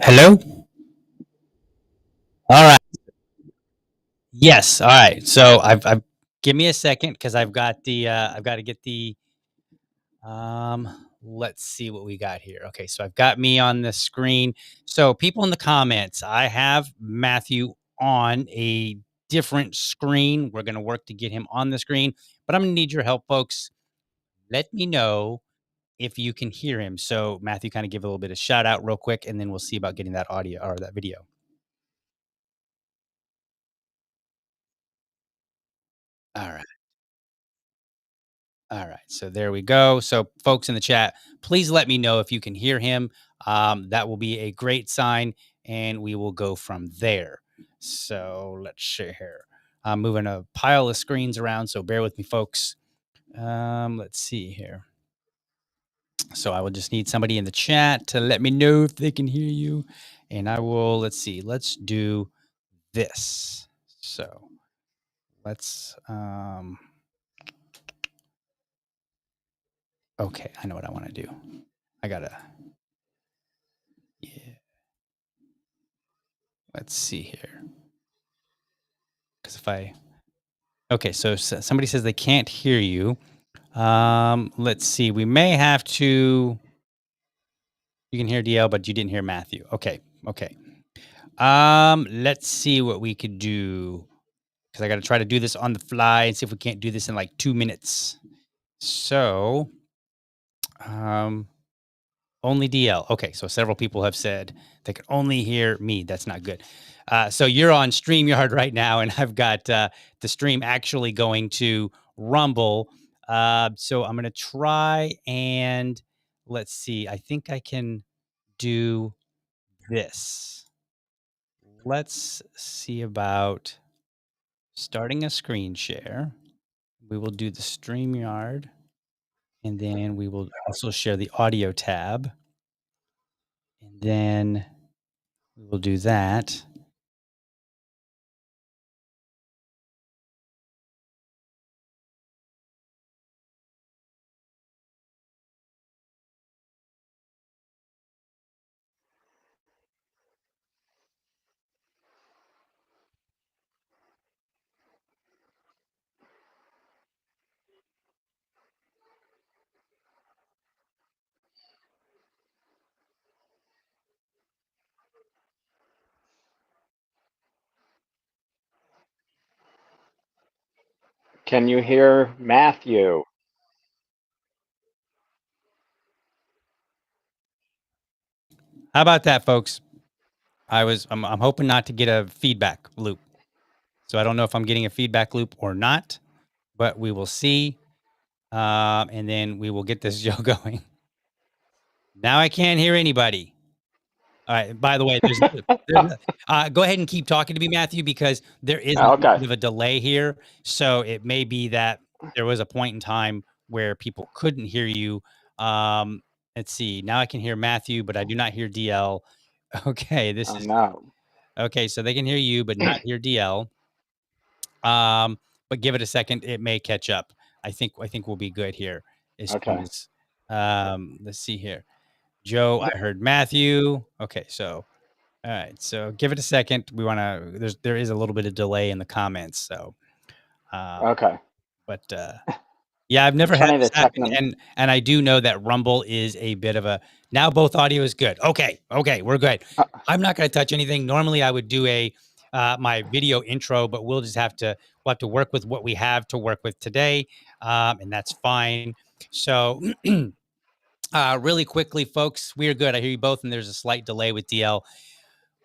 Hello? All right. Yes. All right. So I've give me a second because I've got to get let's see what we got here. Okay, so I've got me on the screen. So people in the comments, I have Matthew on a different screen. We're gonna work to get him on the screen, but I'm gonna need your help, folks. Let me know if you can hear him. So Matthew, kind of give a little bit of shout out real quick, and then we'll see about getting that audio or that video. All right. All right, so there we go. So, folks in the chat, please let me know if you can hear him. That will be a great sign, and we will go from there. So, let's see here. I'm moving a pile of screens around, so bear with me, folks. Let's see here. So, I will just need somebody in the chat to let me know if they can hear you, and I will. Let's see. Let's do this. So, let's. Okay, I know what I want to do. I gotta. Yeah. Let's see here. Because if I okay, so somebody says they can't hear you. Let's see. We may have to. You can hear DL, but you didn't hear Matthew. Okay, okay. Let's see what we could do because I got to try to do this on the fly and see if we can't do this in like 2 minutes. So, um, only DL. Okay, so several people have said they can only hear me. That's not good. So you're on StreamYard right now, and I've got the stream actually going to Rumble. So I'm going to try and let's see. I think I can do this. Let's see about starting a screen share. We will do the StreamYard, and then we will also share the audio tab. And then we will do that. Can you hear Matthew? How about that, folks? I'm hoping not to get a feedback loop. So I don't know if I'm getting a feedback loop or not, but we will see. And then we will get this show going. Now I can't hear anybody. All right. By the way, go ahead and keep talking to me, Matthew, because there is a little Okay. bit of a delay here. So it may be that there was a point in time where people couldn't hear you. Let's see. Now I can hear Matthew, but I do not hear DL. Okay, this Oh is no. okay. So they can hear you, but not hear DL. But give it a second; it may catch up. I think we'll be good here as soon Okay. as. Let's see here. Joe, I heard Matthew. Okay, so all right, so give it a second. We want to. There is a little bit of delay in the comments, so. Uh, Okay. but yeah, I've I'm never had trying this to check happen, them. and I do know that Rumble is a bit of a now both audio is good. Okay, we're good. Uh, I'm not going to touch anything. Normally, I would do a my video intro, but we'll have to work with what we have to work with today, and that's fine. So, really quickly, folks, we are good. I hear you both, and there's a slight delay with DL.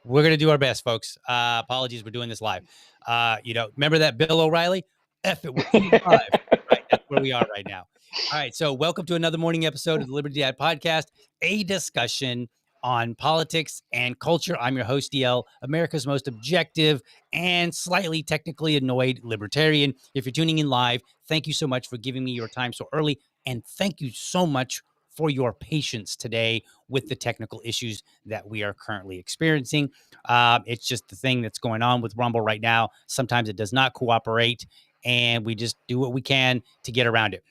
We're gonna do our best, folks. Apologies, we're doing this live. Remember that Bill O'Reilly? F it, we're doing it live. Right, that's where we are right now. All right, so welcome to another morning episode of the Liberty Dad Podcast, a discussion on politics and culture. I'm your host, DL, America's most objective and slightly technically annoyed libertarian. If you're tuning in live, thank you so much for giving me your time so early, and thank you so much for your patience today with the technical issues that we are currently experiencing. It's just the thing that's going on with Rumble right now. Sometimes it does not cooperate, and we just do what we can to get around it.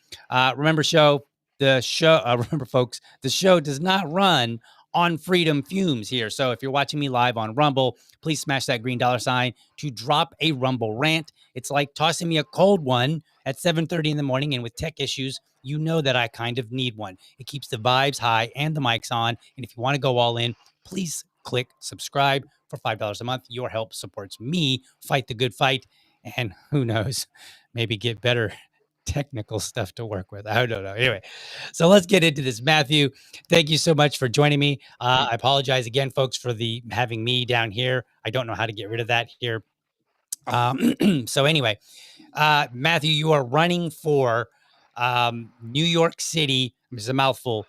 Remember, folks, the show does not run on freedom fumes here. So if you're watching me live on Rumble, please smash that green dollar sign to drop a Rumble rant. It's like tossing me a cold one at 7:30 in the morning, and with tech issues, you know that I kind of need one. It keeps the vibes high and the mics on. And if you want to go all in, please click subscribe for $5 a month. Your help supports me fight the good fight. And who knows, maybe get better technical stuff to work with. I don't know. Anyway, so let's get into this. Matthew, thank you so much for joining me. I apologize again, folks, for the having me down here. I don't know how to get rid of that here. So anyway, Matthew, you are running for New York City. It's a mouthful.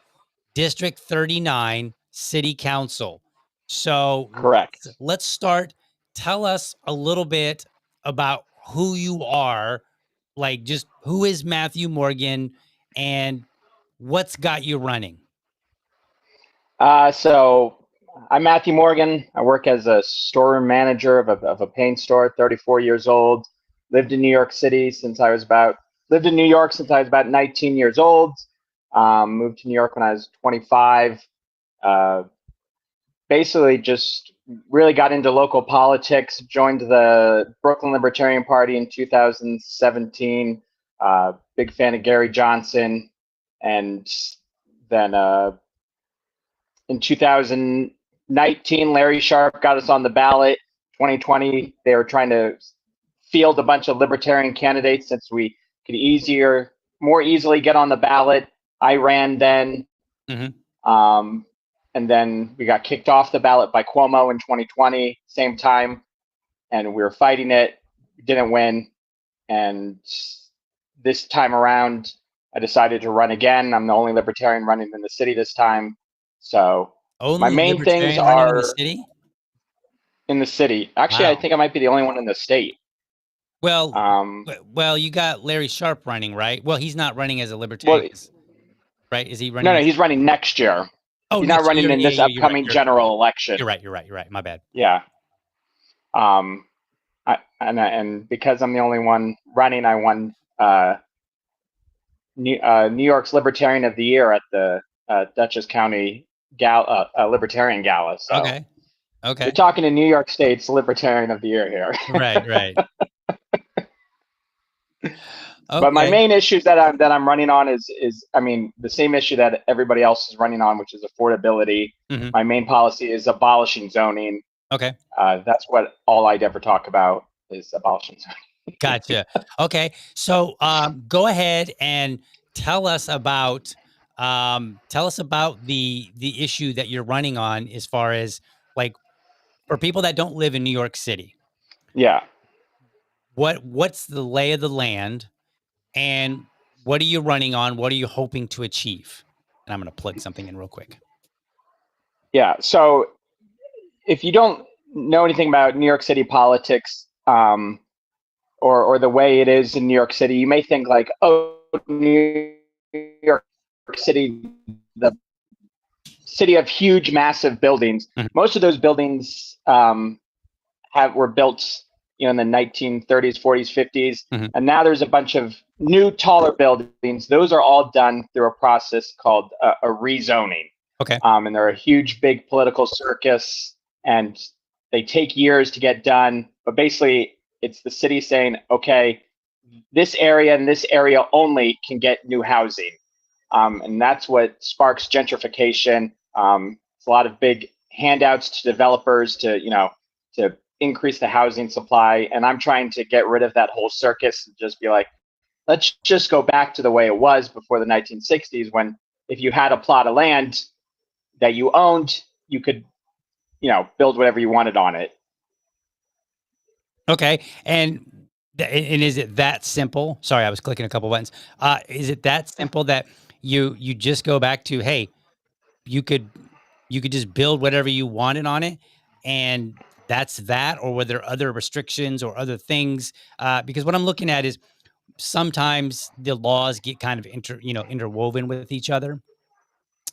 District 39 City Council. So Correct. let's start. Tell us a little bit about who you are, like just who is Matthew Morgan and what's got you running. So I'm Matthew Morgan. I work as a storeroom manager of a paint store. 34 years old. Lived in New York City since I was about. Lived in New York since I was about 19 years old. Moved to New York when I was 25. Basically just really got into local politics, joined the Brooklyn Libertarian Party in 2017. Big fan of Gary Johnson. And then in 2000, 2019, Larry Sharp got us on the ballot. 2020, they were trying to field a bunch of libertarian candidates since we could more easily get on the ballot. I ran then. Um, and then we got kicked off the ballot by Cuomo in 2020, same time. And we were fighting it, didn't win. And this time around, I decided to run again. I'm the only libertarian running in the city this time. So my Only main things libertarian running in the are city? in the city. Actually, I Wow. think I might be the only one in the state. Well, Um, well, you got Larry Sharp running, right? Well, he's not running as a well, libertarian, right? Is he no, running no, as? he's running next year. Oh, He's not next running year. in Yeah, this yeah, you're right. upcoming general election. You're right. You're right. You're right. My bad. Yeah. And because I'm the only one running, I won New York's Libertarian of the Year at the Dutchess County Libertarian Gala. So Okay. you're Okay. talking to New York State's Libertarian of the Year here. Right. Right. But my Okay. main issues that I'm running on is I mean the same issue that everybody else is running on, which is affordability. Hmm. My main policy is abolishing zoning. Okay. That's what all I'd ever talk about is abolishing zoning. Gotcha. Okay. So go ahead and tell us about the issue that you're running on as far as like for people that don't live in New York City. Yeah. What's the lay of the land and what are you running on? What are you hoping to achieve? And I'm going to plug something in real quick. Yeah. So if you don't know anything about New York City politics, or the way it is in New York City, you may think like, oh, New York City, the city of huge, massive buildings. Mhm. Most of those buildings were built, in the 1930s, 40s, 50s, Mhm. and now there's a bunch of new, taller buildings. Those are all done through a process called a rezoning. Okay. And they're a huge, big political circus, and they take years to get done. But basically, it's the city saying, okay, this area and this area only can get new housing. And that's what sparks gentrification. It's a lot of big handouts to developers to increase the housing supply. And I'm trying to get rid of that whole circus and just be like, let's just go back to the way it was before the 1960s, when if you had a plot of land that you owned, you could, build whatever you wanted on it. Okay. And is it that simple? Sorry, I was clicking a couple buttons. Is it that simple that you just go back to, hey, you could just build whatever you wanted on it, and that's that, or were there other restrictions or other things? Because what I'm looking at is sometimes the laws get kind of interwoven with each other,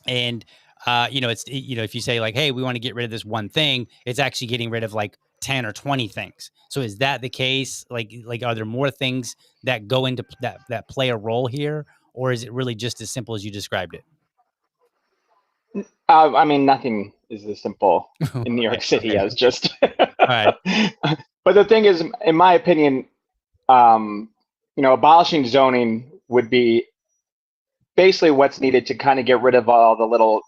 and if you say like, hey, we want to get rid of this one thing, it's actually getting rid of like 10 or 20 things. So is that the case? Like are there more things that go into that play a role here, or is it really just as simple as you described it? I mean, nothing is as simple in New Okay. York City Okay. as just. All right. But the thing is, in my opinion, abolishing zoning would be basically what's needed to kind of get rid of all the little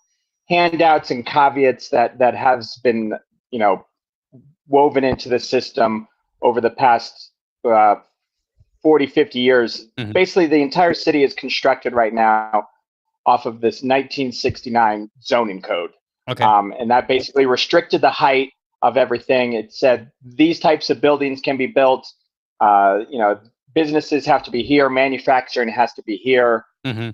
handouts and caveats that has been, woven into the system over the past 40, 50 years. Mhm. Basically, the entire city is constructed right now off of this 1969 zoning code. Okay. And that basically restricted the height of everything. It said these types of buildings can be built. Businesses have to be here. Manufacturing has to be here. Mhm.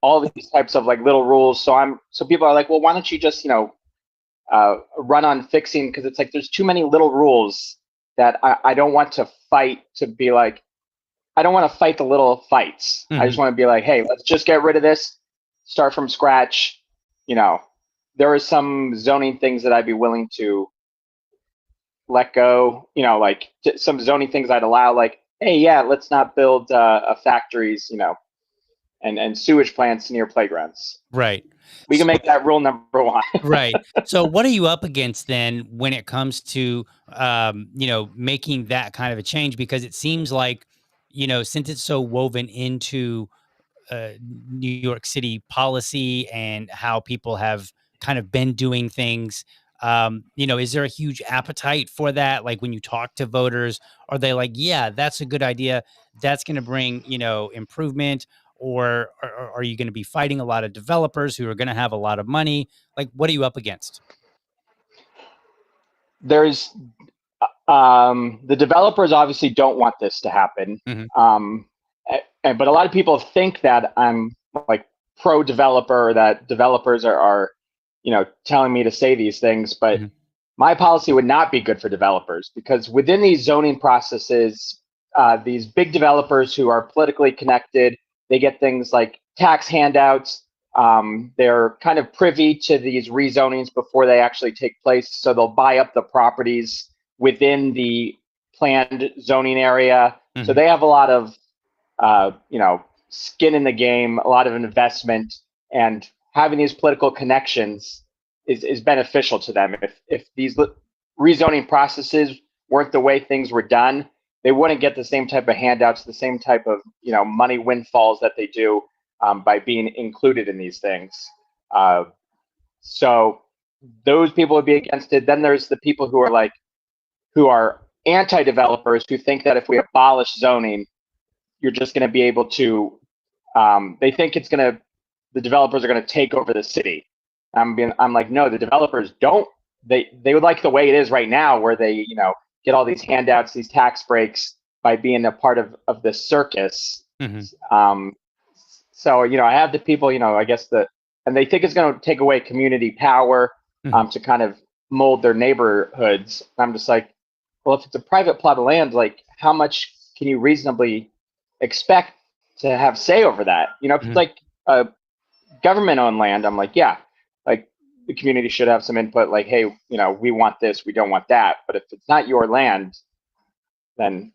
All these types of like little rules. So people are like, well, why don't you just run on fixing? Because it's like there's too many little rules that I don't want to fight to be like. I don't want to fight the little fights. I just Mhm. want to be like, hey, let's just get rid of this. Start from scratch. There are some zoning things that I'd be willing to let go. Like some zoning things I'd allow, like, hey, yeah, let's not build factories, and sewage plants near playgrounds. Right. We can make that rule number one. Right. So what are you up against then when it comes to making that kind of a change? Because it seems like, since it's so woven into New York City policy and how people have kind of been doing things, Is there a huge appetite for that? Like when you talk to voters, are they like, yeah, that's a good idea. That's going to bring, improvement, or are you going to be fighting a lot of developers who are going to have a lot of money? Like, what are you up against? There's the developers obviously don't want this to happen, Hmm. but a lot of people think that I'm like pro developer, that developers are telling me to say these things, but Hmm. my policy would not be good for developers because within these zoning processes, these big developers who are politically connected, they get things like tax handouts. They're kind of privy to these rezonings before they actually take place. So they'll buy up the properties within the planned zoning area. So Hmm. they have a lot of, skin in the game, a lot of investment, and having these political connections is beneficial to them. If these rezoning processes weren't the way things were done, they wouldn't get the same type of handouts, the same type of money windfalls that they do by being included in these things. Uh, so those people would be against it. Then there's the people who are anti-developers who think that if we abolish zoning, you're just going to be able to. They think the developers are going to take over the city. I'm like, no, the developers don't. They would like the way it is right now, where they get all these handouts, these tax breaks by being a part of the circus. Hmm. Um, so I have the people, I guess and they think it's going to take away community power Hmm. to kind of mold their neighborhoods. I'm just like, well, if it's a private plot of land, like how much can you reasonably expect to have say over that? If it's Hmm. like a government-owned land, I'm like, yeah, like the community should have some input. Like, hey, we want this, we don't want that. But if it's not your land, then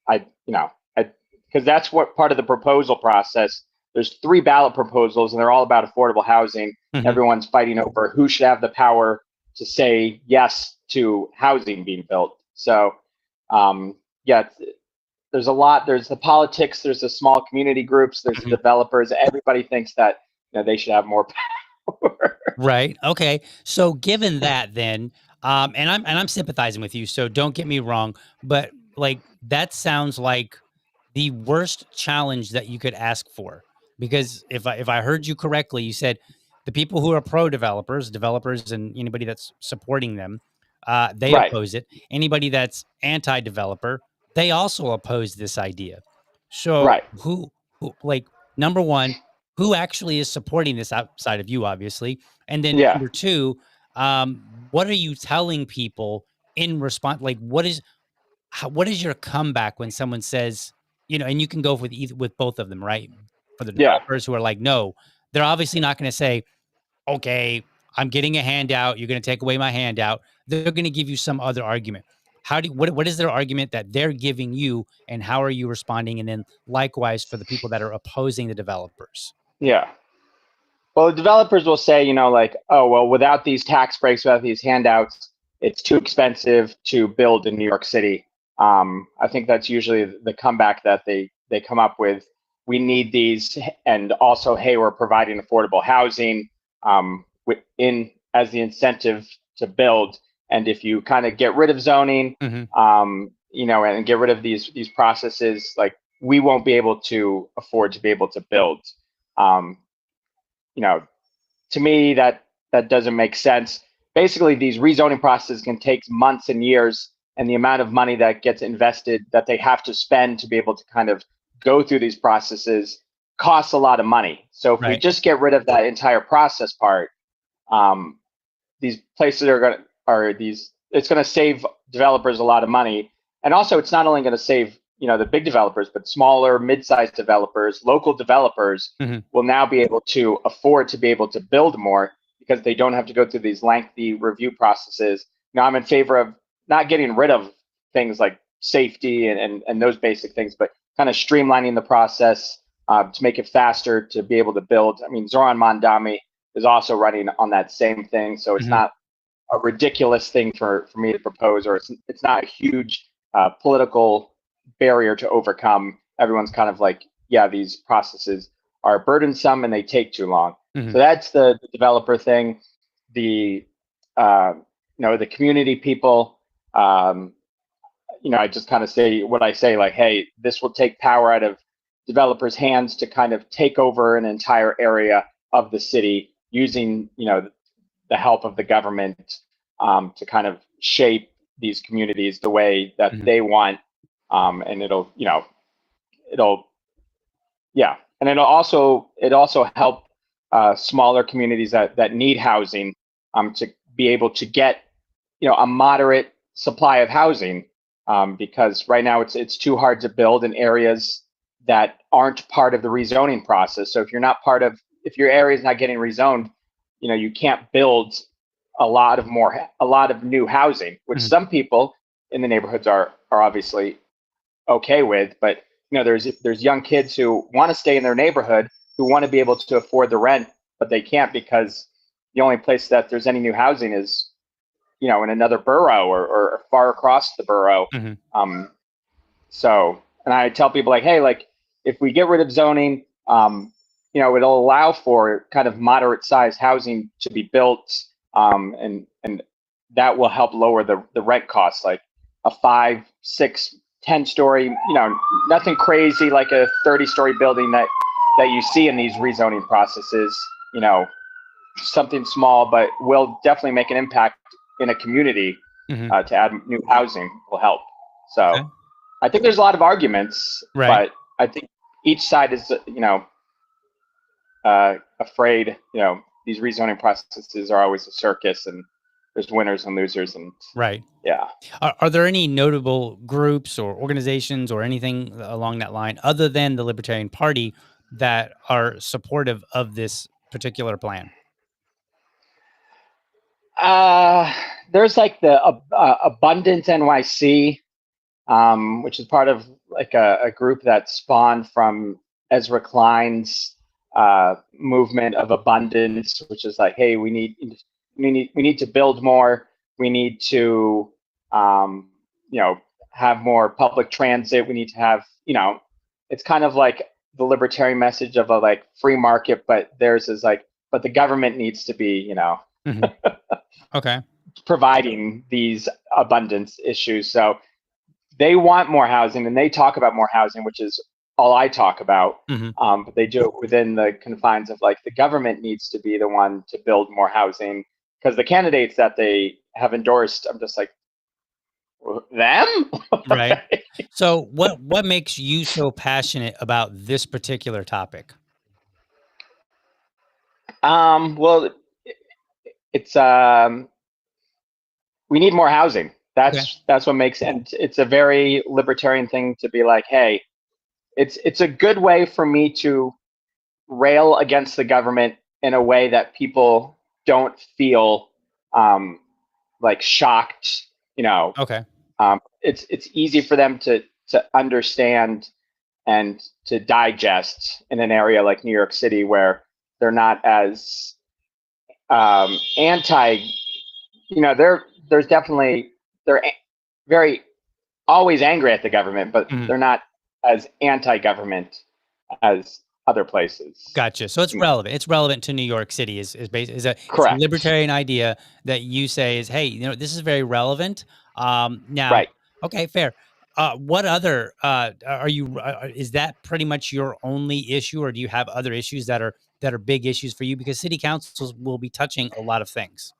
I, you know, I, because that's what part of the proposal process. There's 3 ballot proposals, and they're all about affordable housing. Hmm. Everyone's fighting over who should have the power to say yes to housing being built. So, yeah, there's a lot. There's the politics. There's the small community groups. There's the Hmm. developers. Everybody thinks that they should have more power. Right. Okay. So given that then, and I'm sympathizing with you, so don't get me wrong, but like that sounds like the worst challenge that you could ask for. Because if I heard you correctly, you said the people who are pro developers and anybody that's supporting them, they Right. oppose it. Anybody that's anti-developer, they also oppose this idea. So Right. who like number one, who actually is supporting this outside of you, obviously? And then Yeah. number two, what are you telling people in response? Like, what is your comeback when someone says, and you can go with either with both of them, right? For the Yeah. developers who are like, no, they're obviously not going to say, okay, I'm getting a handout. You're going to take away my handout. They're going to give you some other argument. What is their argument that they're giving you, and how are you responding? And then likewise for the people that are opposing the developers. Yeah. Well, the developers will say, like, oh, well, without these tax breaks, without these handouts, it's too expensive to build in New York City. I think that's usually the comeback that they come up with. We need these, and also, hey, we're providing affordable housing in as the incentive to build. And if you kind of get rid of zoning, Hmm. and get rid of these processes, like we won't be able to afford to be able to build. Um, you know, to me that doesn't make sense. Basically, these rezoning processes can take months and years, and the amount of money that gets invested that they have to spend to be able to kind of go through these processes costs a lot of money. So if we Right. just get rid of that entire process part, um, these places are these it's going to save developers a lot of money, and also it's not only going to save the big developers, but smaller mid-sized developers, local developers Hmm. will now be able to afford to be able to build more because they don't have to go through these lengthy review processes. Now I'm in favor of not getting rid of things like safety and those basic things, but kind of streamlining the process to make it faster to be able to build. I mean, Zoran Mondami is also running on that same thing. So it's Hmm. not a ridiculous thing for me to propose, or it's not a huge political barrier to overcome. Everyone's kind of like, yeah, these processes are burdensome and they take too long. Hmm. So that's the developer thing. The the community people, I just kind of say what I say, like, hey, this will take power out of developers' hands to kind of take over an entire area of the city using, the help of the government to kind of shape these communities the way that Mhm. they want. And it'll, yeah. And it also help smaller communities that need housing to be able to get, a moderate supply of housing, because right now it's too hard to build in areas that aren't part of the rezoning process. So if your area is not getting rezoned, you can't build a lot of new housing, which Mhm. some people in the neighborhoods are obviously okay with. But there's young kids who want to stay in their neighborhood, who want to be able to afford the rent, but they can't because the only place that there's any new housing is in another borough or far across the borough. Mhm. Um, and I tell people, like, hey, like, if we get rid of zoning, it'll allow for kind of moderate sized housing to be built, and that will help lower the rent costs, like a 5, 6, 10-story, nothing crazy like a 30-story building that you see in these rezoning processes. Something small, but will definitely make an impact in a community. Mhm. To add new housing will help. So Okay. I think there's a lot of arguments, Right. but I think each side is, afraid. These rezoning processes are always a circus, and there's winners and losers, and Right. yeah. Are there any notable groups or organizations or anything along that line other than the Libertarian Party that are supportive of this particular plan? Uh, there's like the Abundant NYC, which is part of like a group that spawned from Ezra Klein's movement of abundance, which is like, hey, we need to build more. We need to, um, you know, have more public transit. We need to have, it's kind of like the libertarian message of a like free market, but theirs is like, but the government needs to be, Mhm. Okay. providing these abundance issues. So they want more housing, and they talk about more housing, which is all I talk about. Mhm. But they do it within the confines of like the government needs to be the one to build more housing, because the candidates that they have endorsed, I'm just like, them? Right. Okay. So what makes you so passionate about this particular topic? Well, it's we need more housing. Okay. That's what makes, and it's a very libertarian thing to be like, hey, it's a good way for me to rail against the government in a way that people don't feel um, like shocked. Okay. It's easy for them to understand and to digest in an area like New York City, where they're not as anti. There's definitely they're very always angry at the government, but Mhm. they're not as anti-government as other places. Gotcha. So it's relevant. It's relevant to New York City is a Correct. libertarian idea that you say is, hey, this is very relevant. Now, Right. okay, fair. What other are you? Is that pretty much your only issue, or do you have other issues that are big issues for you? Because city councils will be touching a lot of things.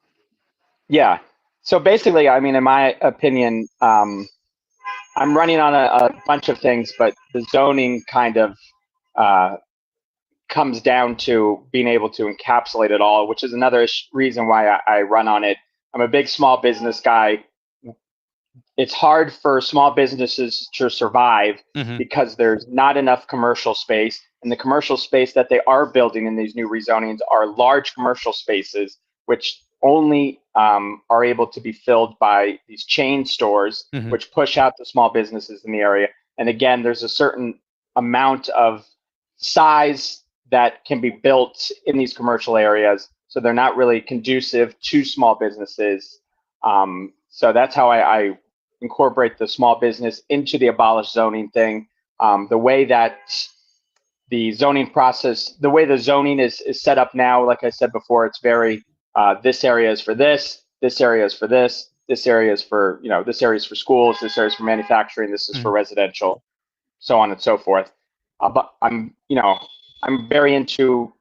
Yeah. So basically, I mean, in my opinion, I'm running on a bunch of things, but the zoning kind of uh, comes down to being able to encapsulate it all, which is another reason why I run on it. I'm a big small business guy. It's hard for small businesses to survive Hmm. because there's not enough commercial space. And the commercial space that they are building in these new rezonings are large commercial spaces, which only are able to be filled by these chain stores, Hmm. which push out the small businesses in the area. And again, there's a certain amount of size that can be built in these commercial areas. So they're not really conducive to small businesses. So that's how I incorporate the small business into the abolish zoning thing. The way that the zoning process, the way the zoning is set up now, like I said before, it's very this area is for this this area is for this area is for, this area is for schools, this area is for manufacturing, this is for residential, so on and so forth. But I'm very into,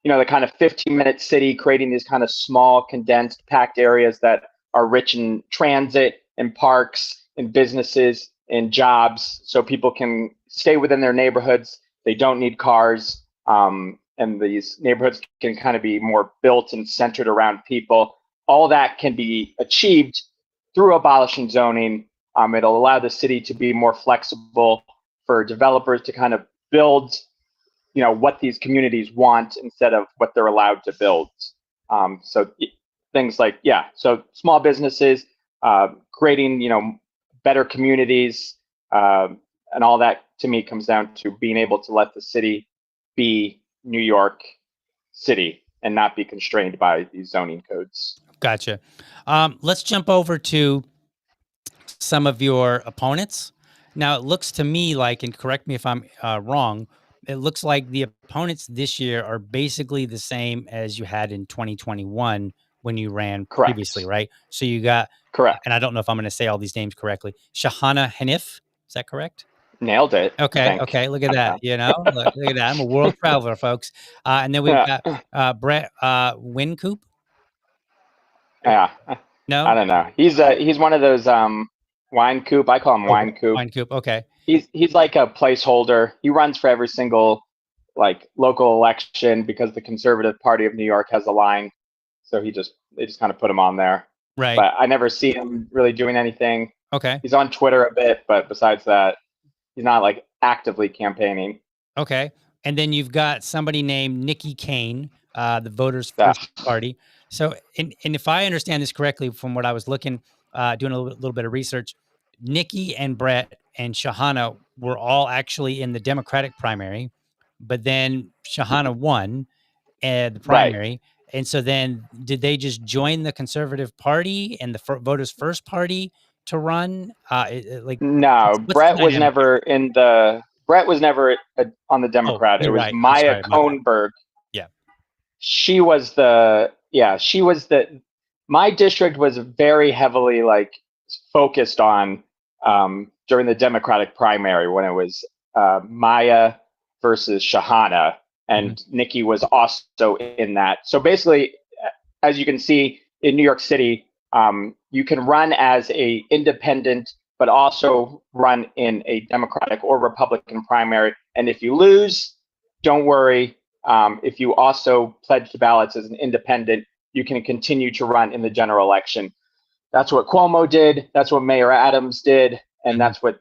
the kind of 15-minute city, creating these kind of small, condensed, packed areas that are rich in transit and parks and businesses and jobs, so people can stay within their neighborhoods. They don't need cars. And these neighborhoods can kind of be more built and centered around people. All that can be achieved through abolishing zoning. It'll allow the city to be more flexible for developers to kind of build, what these communities want instead of what they're allowed to build. So things like, so small businesses, creating, better communities, and all that to me comes down to being able to let the city be New York City and not be constrained by these zoning codes. Gotcha. Let's jump over to some of your opponents. Now, it looks to me like, and correct me if I'm wrong, it looks like the opponents this year are basically the same as you had in 2021 when you ran Correct. previously, right? So you got, correct, and I don't know if I'm going to say all these names correctly. Shahana Hanif, is that correct? Nailed it. Okay. Okay. Look at that. Look at that. I'm a world traveler, folks. And then we've got Brett Wincoop. Yeah. No, I don't know. He's one of those wine coop. I call him wine coop. Wine Coop. Okay. He's like a placeholder. He runs for every single local election because the Conservative Party of New York has a line. So they just kind of put him on there. Right. But I never see him really doing anything. Okay. He's on Twitter a bit, but besides that, he's not actively campaigning. Okay. And then you've got somebody named Nikki Kane, the Voters First Party. So, and if I understand this correctly from what I was looking, doing a little bit of research, Nikki and Brett and Shahana were all actually in the Democratic primary, but then Shahana won the primary. Right. And so then did they just join the Conservative Party and the Voters First Party to run? No, Brett was never on the Democrat. It was Maya Kohnberg. Yeah. My district was very heavily focused on during the Democratic primary when it was Maya versus Shahana, and Nikki was also in that. So basically, as you can see in New York City, you can run as a independent, but also run in a Democratic or Republican primary. And if you lose, don't worry. If you also pledge the ballots as an independent, you can continue to run in the general election. That's what Cuomo did. That's what Mayor Adams did. And that's what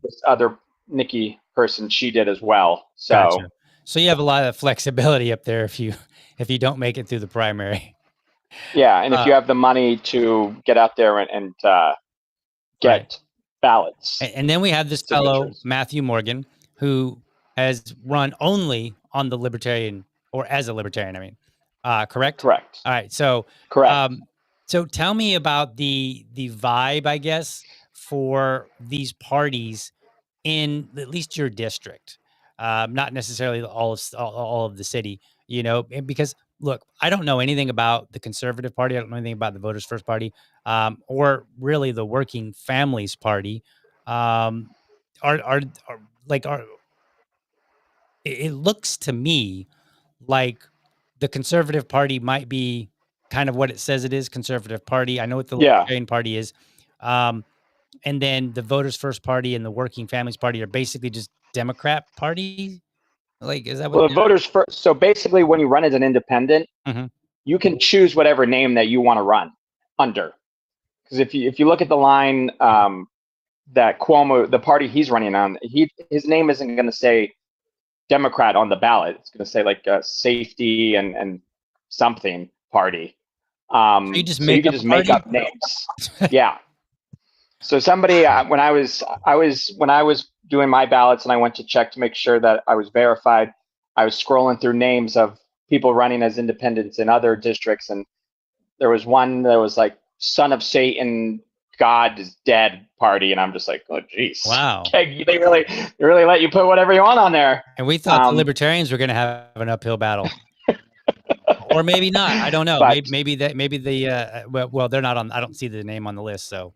this other Nikki person, she did as well. So, gotcha. So you have a lot of flexibility up there if you don't make it through the primary. Yeah, and if you have the money to get out there and get ballots. And then we have this fellow, Matthew Morgan, who has run only on the Libertarian, or as a Libertarian, I mean. Correct? Correct. All right. So, correct. So tell me about the vibe, I guess, for these parties in at least your district, not necessarily all of the city, because look, I don't know anything about the Conservative Party. I don't know anything about the Voters First Party, or really the Working Families Party. It looks to me like the Conservative Party might be kind of what it says it is, Conservative Party. I know what the Libertarian Party is. And then the Voters First Party and the Working Families Party are basically just Democrat party. Is that what? Well, the Voters First. So basically, when you run as an independent, you can choose whatever name that you want to run under. Because if you look at the line that Cuomo, the party he's running on, his name isn't going to say Democrat on the ballot. It's going to say safety and something party. So you just make up names. Yeah. So somebody when I was doing my ballots and I went to check to make sure that I was verified, I was scrolling through names of people running as independents in other districts, and there was one that was Son of Satan, God is dead party, and I'm just oh geez, wow, okay, they really let you put whatever you want on there. And we thought the Libertarians were going to have an uphill battle, or maybe not. I don't know. But Maybe the well, they're not on. I don't see the name on the list. So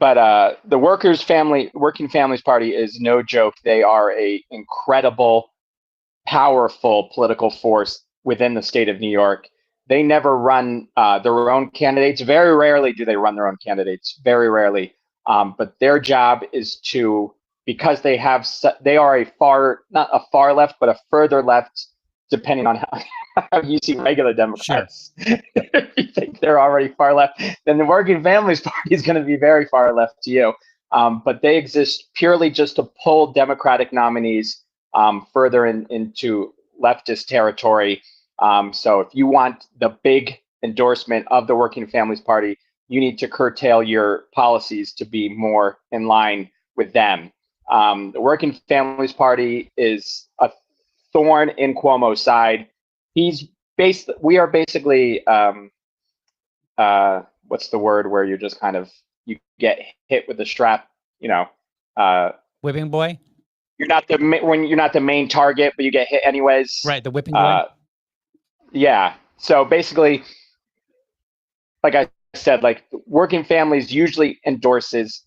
the Working Families Party is no joke. They are a incredible, powerful political force within the state of New York. They never run their own candidates. Very rarely do they run their own candidates. Very rarely. But their job is to, because they are not a far left, but a further left, depending on how you see regular sure, Democrats. If you think they're already far left, then the Working Families Party is going to be very far left to you. But they exist purely just to pull Democratic nominees further into leftist territory. So if you want the big endorsement of the Working Families Party, you need to curtail your policies to be more in line with them. The Working Families Party is a thorn in Cuomo's side. We are basically, what's the word where you're just kind of, you get hit with the strap, whipping boy. you're not the main target, but you get hit anyways. Right, the whipping boy. Yeah. So basically, like I said, like Working Families usually endorses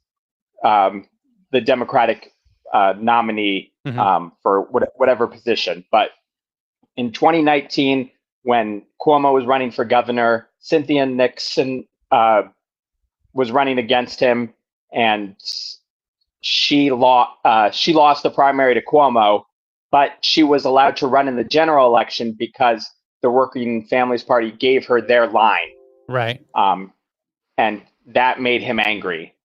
the Democratic nominee for whatever position. But in 2019, when Cuomo was running for governor, Cynthia Nixon was running against him, and she lost the primary to Cuomo, but she was allowed to run in the general election because the Working Families Party gave her their line. Right. And that made him angry.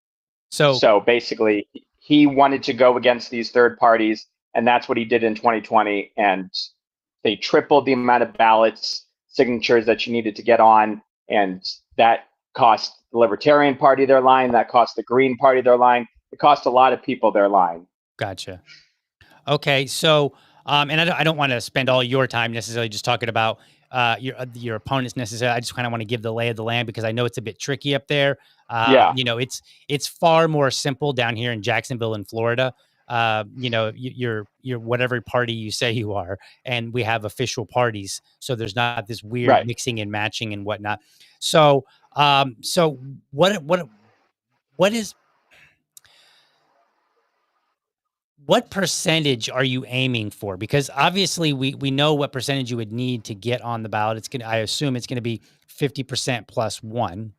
So So basically, he wanted to go against these third parties, and that's what he did in 2020. And they tripled the amount of ballots, signatures that you needed to get on, and that cost the Libertarian Party their line. That cost the Green Party their line. It cost a lot of people their line. gotcha. Okay, so and I don't want to spend all your time necessarily just talking about your opponents necessarily. I just kind of want to give the lay of the land because I know it's a bit tricky up there. Yeah. It's far more simple down here in Jacksonville in Florida. You're whatever party you say you are, and we have official parties, so there's not this weird Right. mixing and matching and whatnot. So so what is what percentage are you aiming for? Because obviously we know what percentage you would need to get on the ballot. I assume it's gonna be 50% plus one,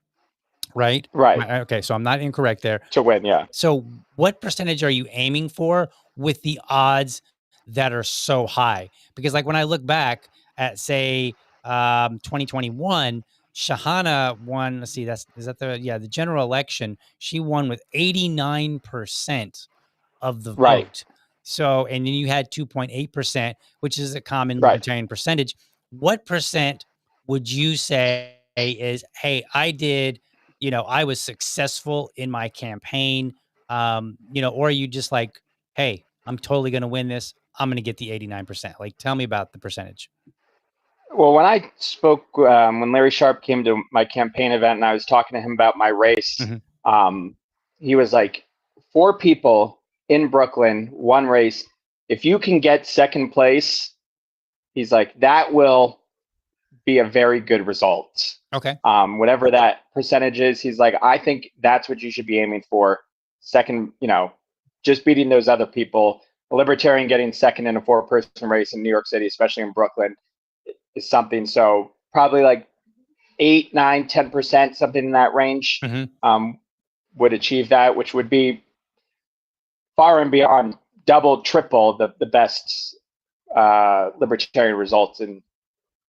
right? Right. Okay, so I'm not incorrect there. To win. Yeah. So what percentage are you aiming for with the odds that are so high? Because like when I look back at say 2021, Shahana won. Let's see, the general election. She won with 89% of the Right. vote. So, and then you had 2.8%, which is a common Right. libertarian percentage. What percent would you say is, hey, I was successful in my campaign, or are you just like, hey, I'm totally going to win this. I'm going to get the 89%. Like, tell me about the percentage. Well, when I spoke, when Larry Sharp came to my campaign event and I was talking to him about my race, um, he was like, 4 people in Brooklyn, 1 race. If you can get second place, he's like, that will be a very good result. Okay. Whatever that percentage is, he's like, I think that's what you should be aiming for. Second, just beating those other people. A libertarian getting second in a 4-person race in New York City, especially in Brooklyn, is something. So probably like 8, 9, 10%, something in that range, would achieve that, which would be far and beyond double, triple the best libertarian results in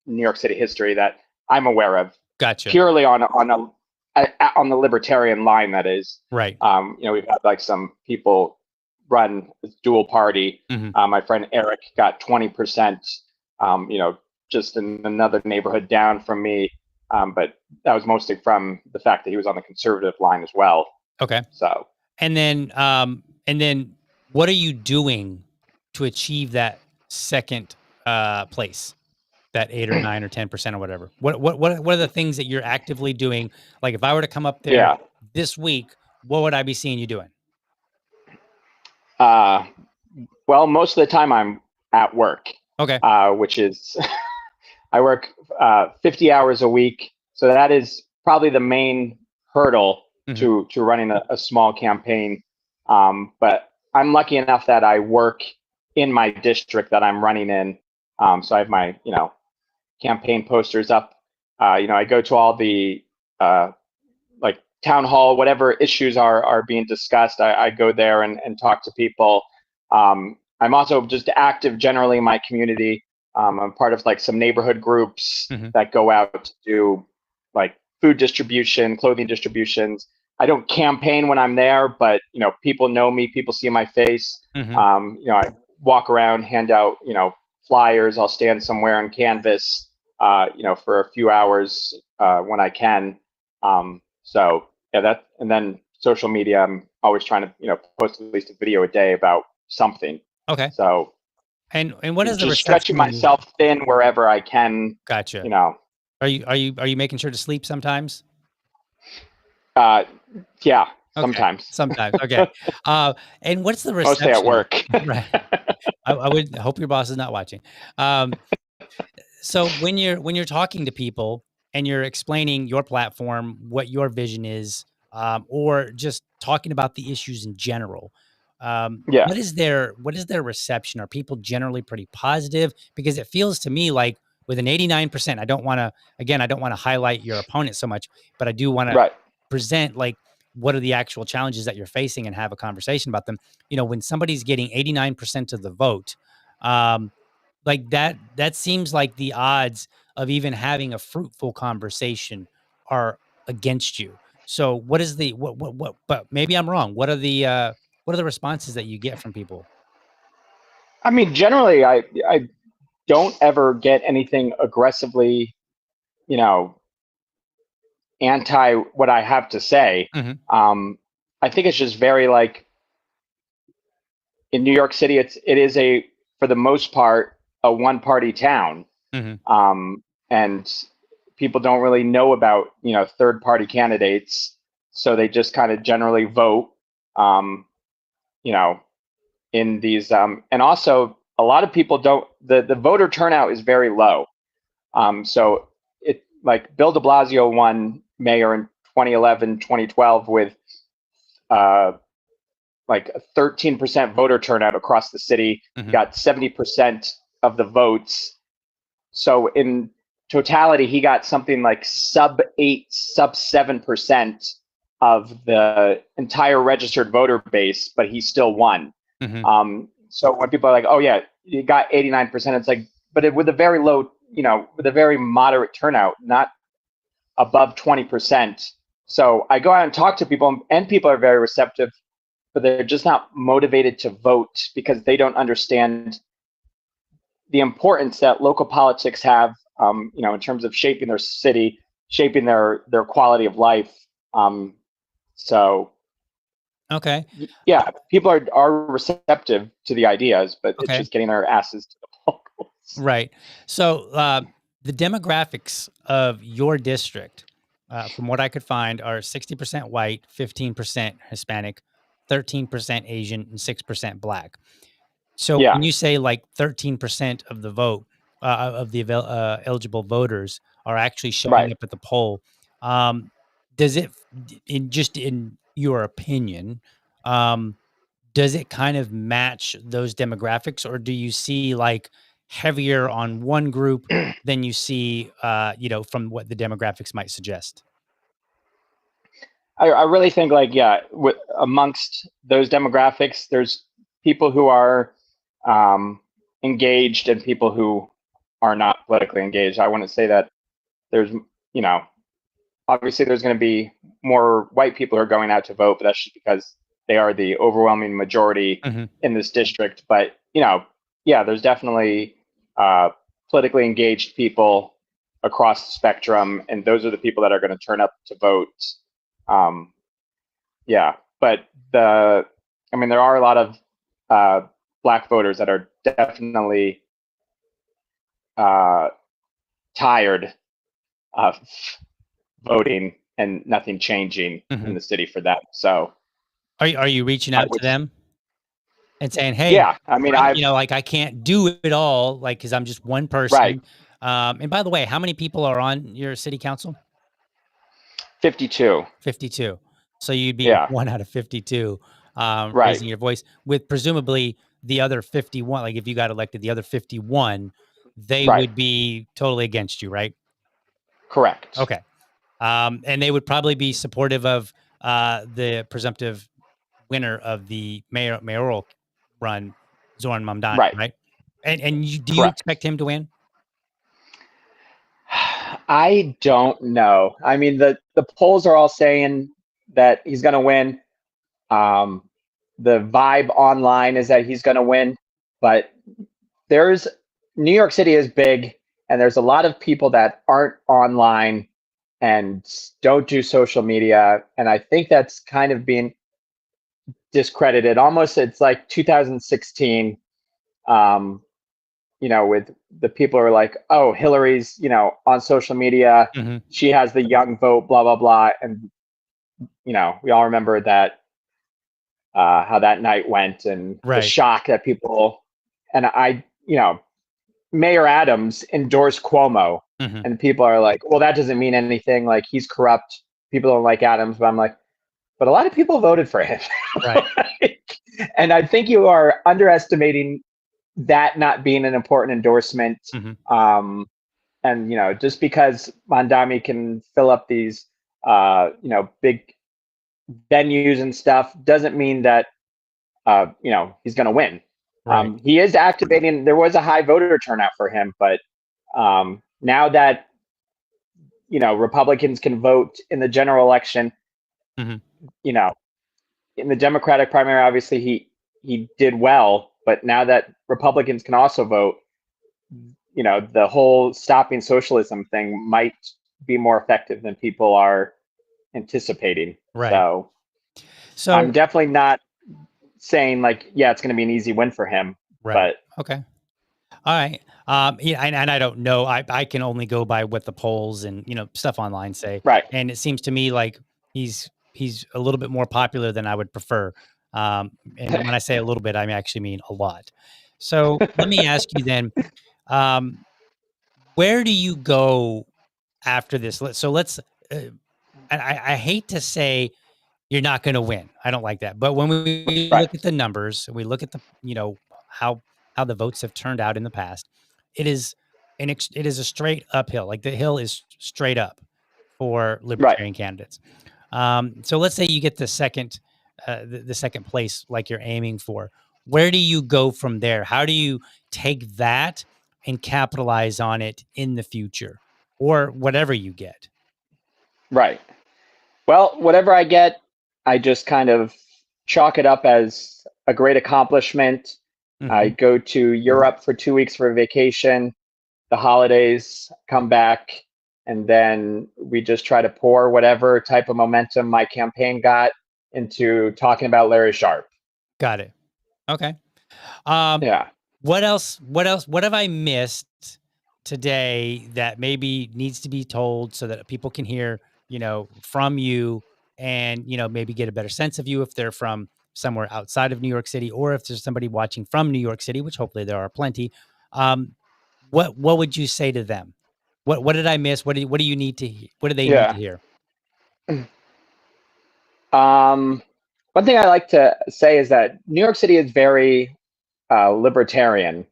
New York City history that I'm aware of. Gotcha. Purely on the libertarian line, that is. Right. We've had like some people run dual party. My friend Eric got 20%. Just in another neighborhood down from me. But that was mostly from the fact that he was on the conservative line as well. Okay. So, and then what are you doing to achieve that second place, that 8 or 9 or 10% or whatever? What are the things that you're actively doing? Like if I were to come up there this week, what would I be seeing you doing? Well, most of the time I'm at work. Okay. Which is I work 50 hours a week, so that is probably the main hurdle Mhm. to running a small campaign. But I'm lucky enough that I work in my district that I'm running in. So I have my, campaign posters up. I go to all the like town hall, whatever issues are being discussed. I go there and talk to people. I'm also just active generally in my community. I'm part of like some neighborhood groups Mhm. that go out to do like food distribution, clothing distributions. I don't campaign when I'm there, but people know me, people see my face. Mhm. I walk around, hand out, flyers. I'll stand somewhere and canvas, for a few hours when I can. So yeah, and then social media. I'm always trying to, post at least a video a day about something. Okay. So And what is the just stretching reception when you myself thin wherever I can, gotcha. you know. Are you making sure to sleep sometimes? Uh, yeah, Okay. sometimes, Sometimes. Okay. Uh, and what's the mostly at reception? work. Right. I would hope your boss is not watching. Um, so when you're talking to people and you're explaining your platform, what your vision is, or just talking about the issues in general, Yeah, what is their reception? Are people generally pretty positive? Because it feels to me like with an 89%, I don't want to highlight your opponent so much, but I do want to right. present like what are the actual challenges that you're facing and have a conversation about them. When somebody's getting 89% of the vote, um, like that seems like the odds of even having a fruitful conversation are against you. So what is the what but maybe I'm wrong. What are the responses that you get from people? I mean, generally, I don't ever get anything aggressively, you know, anti what I have to say. Mhm. Um, I think it's just very like in New York City, it is a for the most part a one party town, Mhm. and people don't really know about third party candidates, so they just kind of generally vote, um, you know, in these, and also a lot of people don't. The voter turnout is very low. So it like Bill De Blasio won mayor in 2011, 2012 with uh, like a 13% voter turnout across the city. He Mhm. got 70% of the votes. So in totality, he got something like sub 8, sub 7% of the entire registered voter base, but he still won. Mhm. So when people are like, "Oh yeah, you got 89%," it's like, but with a very low, with a very moderate turnout, not above 20%. So I go out and talk to people, and people are very receptive, but they're just not motivated to vote because they don't understand the importance that local politics have, in terms of shaping their city, shaping their quality of life. Um, so Okay. yeah, people are receptive to the ideas, but it's Okay. just getting their asses to the polls. Right. So the demographics of your district, from what I could find, are 60% white, 15% Hispanic, 13% Asian, and 6% Black. So Yeah, when you say like 13% of the vote of the eligible voters are actually showing right. up at the poll, um, does it, in your opinion, um, does it kind of match those demographics, or do you see like heavier on one group than you see, from what the demographics might suggest? I really think like yeah, amongst those demographics, there's people who are um, engaged and people who are not politically engaged. I wouldn't say that there's you know obviously there's going to be more white people who are going out to vote, but that's just because they are the overwhelming majority Hmm. in this district. But yeah, there's definitely uh, politically engaged people across the spectrum, and those are the people that are going to turn up to vote. Um, yeah, but I mean, there are a lot of uh, black voters that are definitely uh, tired of voting and nothing changing in Hmm. the city for them. So Are you reaching I out to would, them and saying, "Hey, yeah, I mean, I've like I can't do it all, like because I'm just one right, person. And by the way, how many people are on your city council? 52. 52. So you'd be Yeah. one out of 52 Right. raising your voice, with presumably the other 51. Like if you got elected, the other 51, they Right. would be totally against you, right? Correct. Okay. And they would probably be supportive of the presumptive winner of the mayoral run, Zoran Mamdani, Right. right? And do you Correct. expect him to win? I don't know. I mean, the polls are all saying that he's going to win. Um, the vibe online is that he's going to win, but there's New York City is big, and there's a lot of people that aren't online and don't do social media, and I think that's kind of being discredited. Almost, it's like 2016. Um, with the people who are like, oh, Hillary's, on social media, Hmm. she has the young vote, blah blah blah, and we all remember that how that night went and the Right. shock that people and Mayor Adams endorsed Cuomo, Hmm. and people are like, well, that doesn't mean anything. Like he's corrupt. People don't like Adams, but I'm like, but a lot of people voted for him, Right. and I think you are underestimating that not being an important endorsement. Hmm. Um, and just because Mondami can fill up these big venues and stuff doesn't mean that he's going to win. Right. He is activating. There was a high voter turnout for him, but now that Republicans can vote in the general election, Hmm. you know, in the Democratic primary, obviously he did well, but now that Republicans can also vote, the whole stopping socialism thing might be more effective than people are anticipating. Right. So I'm So, definitely not saying like, yeah, it's going to be an easy win for him, right. but Okay. All right. Yeah, and I don't know. I can only go by what the polls and stuff online say. right, And it seems to me like he's a little bit more popular than I would prefer. And when I say a little bit, I actually mean a lot. So let me ask you then, um, where do you go after this? Let's. I hate to say you're not going to win. I don't like that. But when we right, look at the numbers, we look at the, how the votes have turned out in the past, it is it is a straight uphill. Like the hill is straight up for right, libertarian candidates. So let's say you get the second place, like you're aiming for. Where do you go from there? How do you take that and capitalize on it in the future, or whatever you get? right. Well, whatever I get, I just kind of chalk it up as a great accomplishment. I Hmm. go to Europe for 2 weeks for a vacation, the holidays, come back, and then we just try to pour whatever type of momentum my campaign got into talking about Larry Sharp. Got it. Okay. Um, Yeah. what else? What else? What have I missed today that maybe needs to be told so that people can hear, from you, and maybe get a better sense of you if they're from somewhere outside of New York City, or if there's somebody watching from New York City, which hopefully there are plenty. Um, what would you say to them? What did I miss? What do you need to what do they need to Yeah. hear? Um, One thing I like to say is that New York City is very libertarian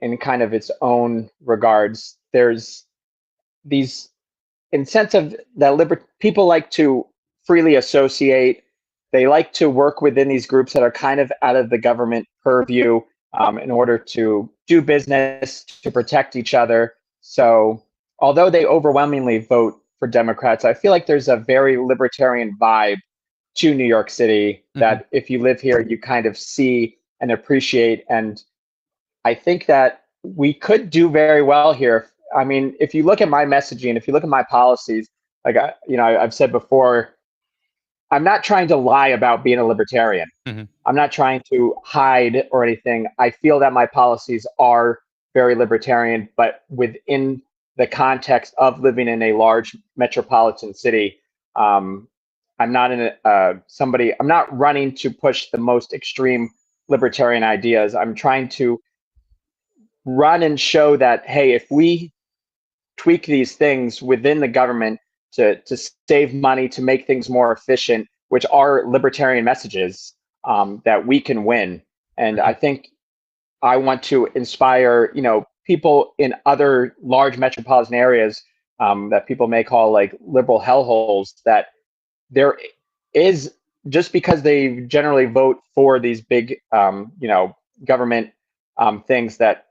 in kind of its own regards. There's these incentive that people like to freely associate. They like to work within these groups that are kind of out of the government purview in order to do business, to protect each other. So, although they overwhelmingly vote for Democrats, I feel like there's a very libertarian vibe to New York City Hmm. that if you live here, you kind of see and appreciate. And I think that we could do very well here. I mean, if you look at my messaging, if you look at my policies, like I've said before, I'm not trying to lie about being a libertarian. Hmm. I'm not trying to hide or anything. I feel that my policies are very libertarian, but within the context of living in a large metropolitan city, um, I'm not in somebody. I'm not running to push the most extreme libertarian ideas. I'm trying to run and show that, hey, if we tweak these things within the government to save money, to make things more efficient, which are libertarian messages, that we can win. And I think I want to inspire, people in other large metropolitan areas, that people may call like liberal hellholes, that there is, just because they generally vote for these big, government things, that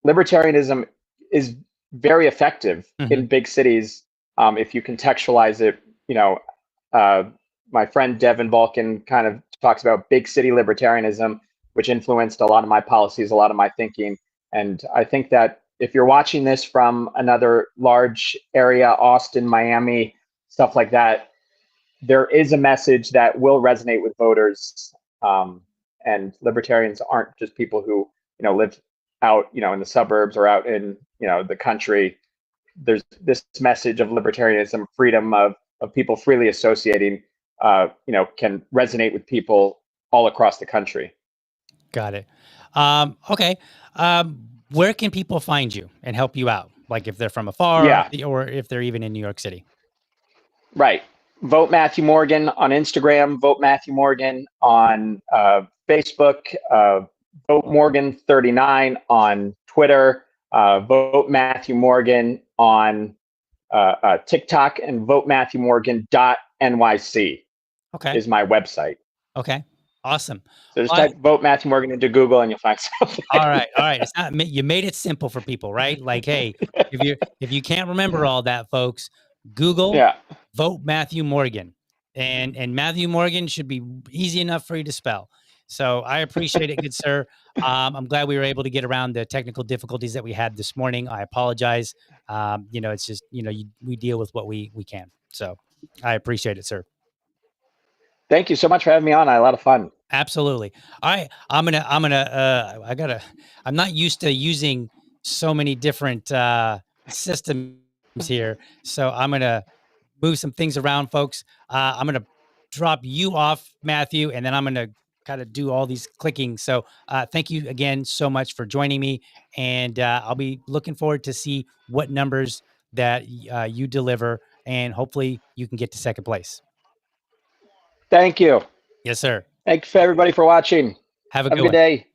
libertarianism is very effective in big cities, if you contextualize it. Uh, my friend Devin Vulcan kind of talks about big city libertarianism, which influenced a lot of my policies, a lot of my thinking. And I think that if you're watching this from another large area, Austin, Miami, stuff like that, there is a message that will resonate with voters. And libertarians aren't just people who, live out, in the suburbs or out in, the country. There's this message of libertarianism, freedom of people freely associating, can resonate with people all across the country. Got it. Okay. Where can people find you and help you out? Like if they're from afar, Yeah, or if they're even in New York City. right. Vote Matthew Morgan on Instagram. Vote Matthew Morgan on Facebook. Vote Morgan 39 on Twitter. Vote Matthew Morgan on TikTok, and votematthewmorgan.nyc Okay. is my website. Okay. Awesome. So just type Vote Matthew Morgan into Google and you'll find something. All right. All right. It's not, you made it simple for people, right? Like, hey, if you can't remember all that, folks, Google Yeah. Vote Matthew Morgan, and Matthew Morgan should be easy enough for you to spell. So I appreciate it, good sir. I'm glad we were able to get around the technical difficulties that we had this morning. I apologize. It's just, we deal with what we can. So I appreciate it, sir. Thank you so much for having me on. I had a lot of fun. Absolutely. All right. I'm not used to using so many different systems here. So I'm going to move some things around, folks. I'm going to drop you off, Matthew, and then I'm going to kind of do all these clicking. So thank you again so much for joining me. And I'll be looking forward to see what numbers that you deliver, and hopefully you can get to second place. Thank you. Yes, sir. Thanks for everybody for watching. Have a good one. day.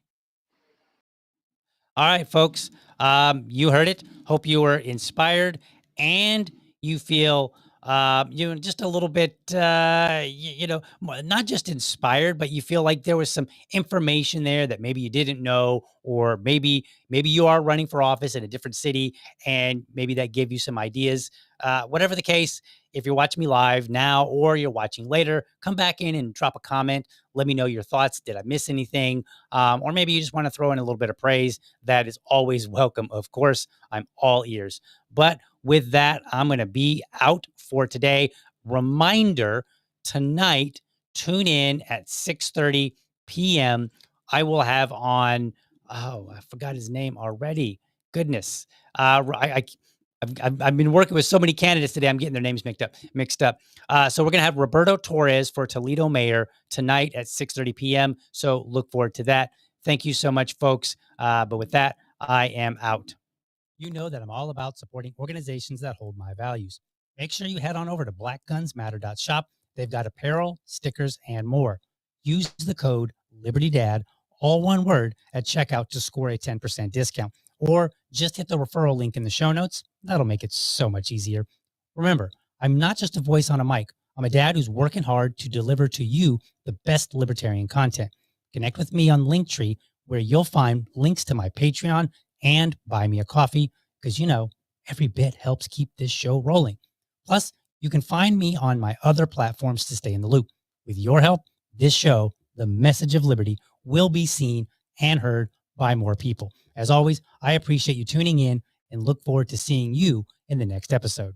All right, folks. You heard it. Hope you were inspired and you feel just a little bit not just inspired, but you feel like there was some information there that maybe you didn't know, or maybe you are running for office in a different city and maybe that gave you some ideas. Whatever the case, if you're watching me live now or you're watching later, come back in and drop a comment. Let me know your thoughts. Did I miss anything? Or maybe you just want to throw in a little bit of praise. That is always welcome. Of course, I'm all ears. But with that, I'm going to be out for today. Reminder, tonight, tune in at 6:30 p.m. I will have on, I forgot his name already. Goodness. I've been working with so many candidates today. I'm getting their names mixed up. So we're going to have Roberto Torres for Toledo Mayor tonight at 6:30 p.m. So look forward to that. Thank you so much, folks. But with that, I am out. You know that I'm all about supporting organizations that hold my values. Make sure you head on over to blackgunsmatter.shop. They've got apparel, stickers, and more. Use the code LibertyDad, all one word, at checkout to score a 10% discount. Or just hit the referral link in the show notes. That'll make it so much easier. Remember, I'm not just a voice on a mic. I'm a dad who's working hard to deliver to you the best libertarian content. Connect with me on Linktree, where you'll find links to my Patreon and buy me a coffee, because every bit helps keep this show rolling. Plus, you can find me on my other platforms to stay in the loop. With your help, this show, The Message of Liberty, will be seen and heard by more people. As always, I appreciate you tuning in and look forward to seeing you in the next episode.